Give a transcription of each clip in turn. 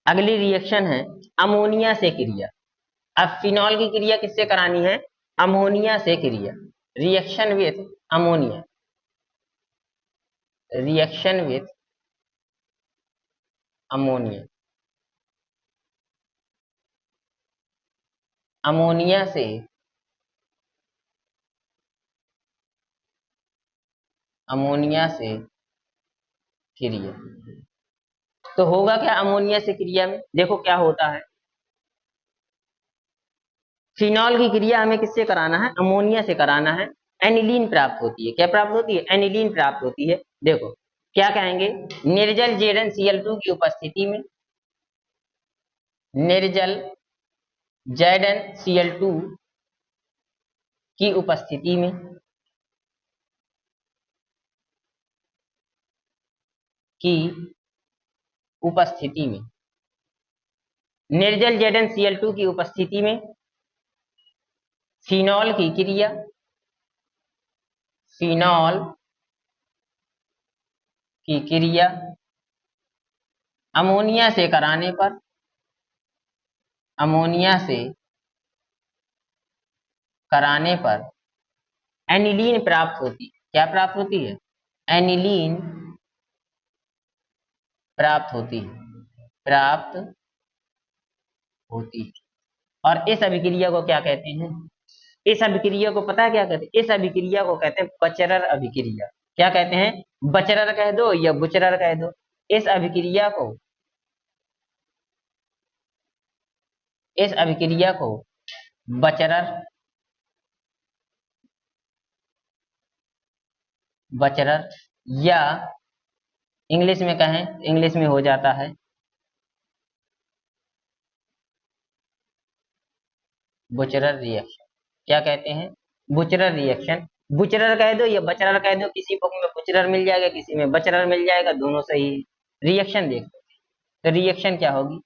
अगली रिएक्शन है अमोनिया से क्रिया। अब फिनॉल की क्रिया किससे करानी है? अमोनिया से क्रिया। Reaction with ammonia, reaction with ammonia. Ammonia से क्रिया। तो होगा क्या अमोनिया से क्रिया में? देखो क्या होता है। फिनॉल की क्रिया हमें किससे कराना है? अमोनिया से कराना है। एनिलीन प्राप्त होती है। क्या प्राप्त होती है? एनिलीन प्राप्त होती है। देखो क्या कहेंगे, निर्जल ZnCl2 की उपस्थिति में, निर्जल ZnCl2 की उपस्थिति में, की उपस्थिति में, निर्जल ZnCl2 की उपस्थिति में फिनॉल की क्रिया, फिनॉल की क्रिया अमोनिया से कराने पर, अमोनिया से कराने पर एनिलीन प्राप्त होती है। क्या प्राप्त होती है? एनिलीन प्राप्त होती है, प्राप्त होती है। और इस अभिक्रिया को क्या कहते हैं? इस अभिक्रिया को पता है क्या कहते हैं? इस अभिक्रिया को कहते हैं बचरर अभिक्रिया। क्या कहते हैं? बचरर कह दो या बुचरर कह दो। इस अभिक्रिया को, इस अभिक्रिया को बचरर, बचरर या इंग्लिश में कहें, इंग्लिश में हो जाता है बुचरर रिएक्शन। क्या कहते हैं? बुचरर रिएक्शन। बुचरर कह दो या बचरर कह दो, किसी बुक में बुचरर मिल जाएगा, किसी में बचरर मिल जाएगा, दोनों सही है। रिएक्शन देखो तो रिएक्शन क्या होगी,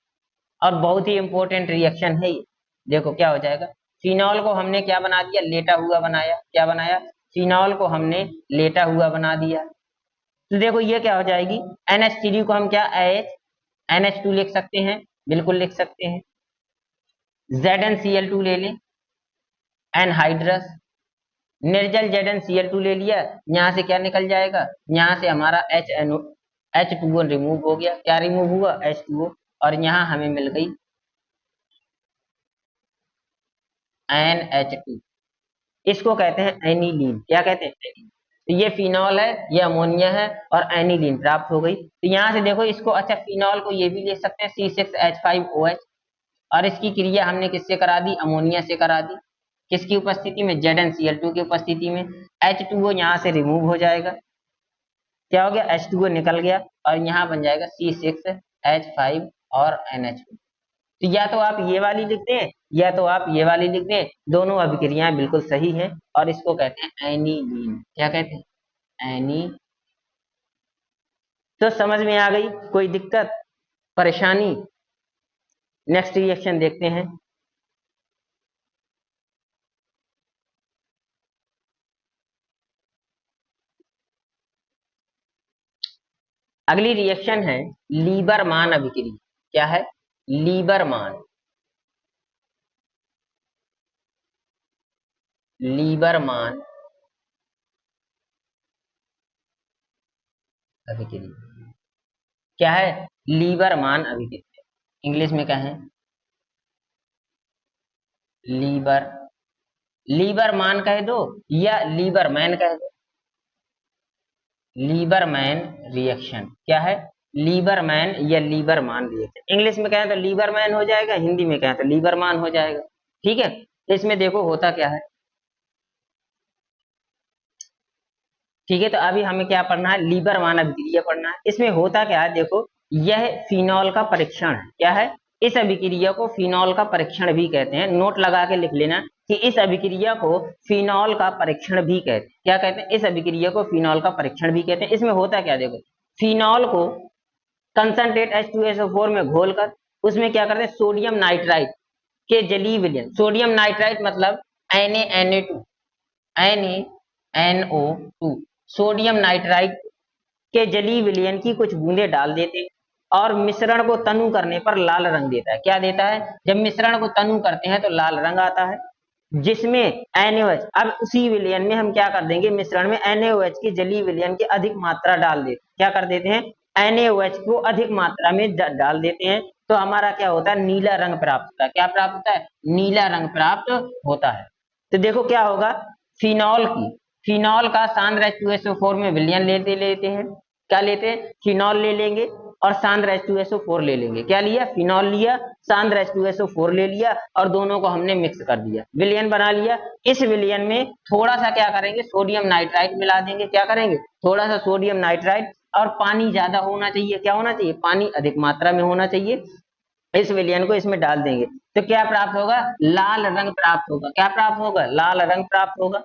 और बहुत ही इंपॉर्टेंट रिएक्शन है ये। देखो क्या हो जाएगा, फिनॉल को हमने क्या बना दिया? लेटा हुआ बनाया। क्या बनाया? फिनॉल को हमने लेटा हुआ बना दिया। तो देखो ये क्या हो जाएगी, NH3 को हम क्या NH2 लिख सकते हैं, बिल्कुल लिख सकते हैं। ZnCl2 ले लें, एनहाइड्रस, निर्जल ZnCl2 ले लिया, यहाँ से क्या निकल जाएगा? यहाँ से हमारा H2O रिमूव हो गया। क्या रिमूव हुआ? H2O। और यहाँ हमें मिल गई NH2। इसको कहते हैं एनिलीन। क्या कहते हैं? एनिलीन। तो ये फिनॉल है, ये अमोनिया है, और एनिलीन प्राप्त हो गई। तो यहाँ से देखो इसको, अच्छा फिनॉल को ये भी ले सकते हैं C6H5OH। और इसकी क्रिया हमने किससे करा दी? अमोनिया से करा दी। किसकी उपस्थिति में? ZnCl2 की उपस्थिति में। H2O यहाँ से रिमूव हो जाएगा। क्या हो गया? H2O निकल गया, और यहाँ बन जाएगा C6H5 और NH2। तो या तो आप ये वाली लिख दें या तो आप ये वाली लिख दें, दोनों अभिक्रियाएं बिल्कुल सही हैं। और इसको कहते हैं एनिलीन। क्या कहते हैं? एनी। तो समझ में आ गई? कोई दिक्कत, परेशानी? नेक्स्ट रिएक्शन देखते हैं। अगली रिएक्शन है लीबरमान अभिक्रिया। क्या है? लीबरमान, लीबरमान अभिक्रिया। क्या है? लीबरमान अभिक्रिया। इंग्लिश में कहें लीबर, लीबरमान कह दो या लीबरमैन कह दो। Lieberman reaction. क्या है? लीबरमैन या लीबरमान रिएक्शन। इंग्लिश में कहें तो लीबरमैन हो जाएगा, हिंदी में कहें तो लीबरमान हो जाएगा। ठीक है। इसमें देखो होता क्या है। ठीक है, तो अभी हमें क्या पढ़ना है? लीबरमान अभिक्रिया पढ़ना है। इसमें होता क्या है, देखो यह फिनॉल का परीक्षण है। क्या है? इस अभिक्रिया को फिनॉल का परीक्षण भी कहते हैं। नोट लगा के लिख लेना कि इस अभिक्रिया को फिनॉल का परीक्षण भी कहते हैं। क्या कहते हैं? इस अभिक्रिया को फिनॉल का परीक्षण भी कहते हैं। इसमें होता क्या, देखो फिनॉल को कंसंट्रेट H2SO4 में घोलकर उसमें क्या करते हैं? सोडियम नाइट्राइट के जलीय विलयन, सोडियम नाइट्राइट मतलब Na, NaNO2, सोडियम नाइट्राइट के जलीय विलयन की कुछ बूंदे डाल देते। और मिश्रण को तनु करने पर लाल रंग देता है। क्या देता है? जब मिश्रण को तनु करते हैं तो लाल रंग आता है, जिसमें NaOH, अब उसी विलयन में हम क्या कर देंगे, मिश्रण में NaOH की जलीय विलयन की अधिक मात्रा डाल देते, क्या कर देते हैं, NaOH को अधिक मात्रा में डाल देते हैं, तो हमारा क्या होता है, नीला रंग प्राप्त होता है। क्या प्राप्त होता है? नीला रंग प्राप्त होता है। तो देखो क्या होगा, फिनॉल का सांद्र H2SO4 में विलयन लेते हैं, क्या लेते हैं, फिनॉल ले लेंगे और सांद्र H2SO4 ले लेंगे। क्या लिया? फिनॉल लिया, सांद्र H2SO4 ले लिया और दोनों को हमने मिक्स कर दिया, विलयन बना लिया। इस विलयन में थोड़ा सा क्या करेंगे, सोडियम नाइट्राइट मिला देंगे। क्या करेंगे? थोड़ा सा सोडियम नाइट्राइट, और पानी ज्यादा होना चाहिए। क्या होना चाहिए? पानी अधिक मात्रा में होना चाहिए। इस विलयन को इसमें डाल देंगे तो क्या प्राप्त होगा, लाल रंग प्राप्त होगा। क्या प्राप्त होगा? लाल रंग प्राप्त होगा।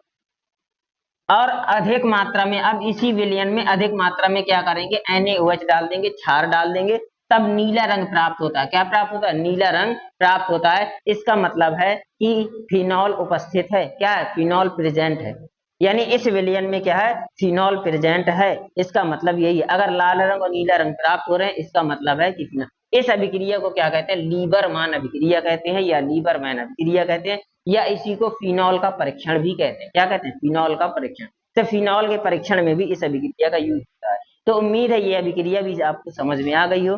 और अधिक मात्रा में, अब इसी विलयन में अधिक मात्रा में क्या करेंगे, NaOH डाल देंगे, क्षार डाल देंगे, तब नीला रंग प्राप्त होता है। क्या प्राप्त होता है? नीला रंग प्राप्त होता है। इसका मतलब है कि फिनॉल उपस्थित है। क्या है? फिनॉल प्रेजेंट है, यानी इस विलयन में क्या है, फिनॉल प्रेजेंट है। इसका मतलब यही है, अगर लाल रंग और नीला रंग प्राप्त हो रहे हैं, इसका मतलब है कि इस अभिक्रिया को क्या कहते हैं, लीबरमान अभिक्रिया कहते हैं, या लीबरमैन अभिक्रिया कहते हैं, या इसी को फिनॉल का परीक्षण भी कहते हैं। क्या कहते हैं? फिनॉल का परीक्षण। तो फिनॉल के परीक्षण में भी इस अभिक्रिया का यूज होता है। तो उम्मीद है ये अभिक्रिया भी आपको समझ में आ गई हो।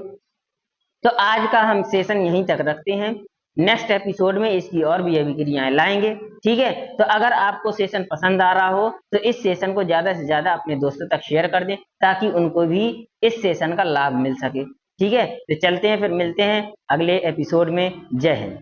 तो आज का हम सेशन यहीं तक रखते हैं, नेक्स्ट एपिसोड में इसकी और भी अभिक्रियाएं लाएंगे। ठीक है, तो अगर आपको सेशन पसंद आ रहा हो तो इस सेशन को ज्यादा से ज्यादा अपने दोस्तों तक शेयर कर दें, ताकि उनको भी इस सेशन का लाभ मिल सके। ठीक है, तो चलते हैं, फिर मिलते हैं अगले एपिसोड में। जय हिंद।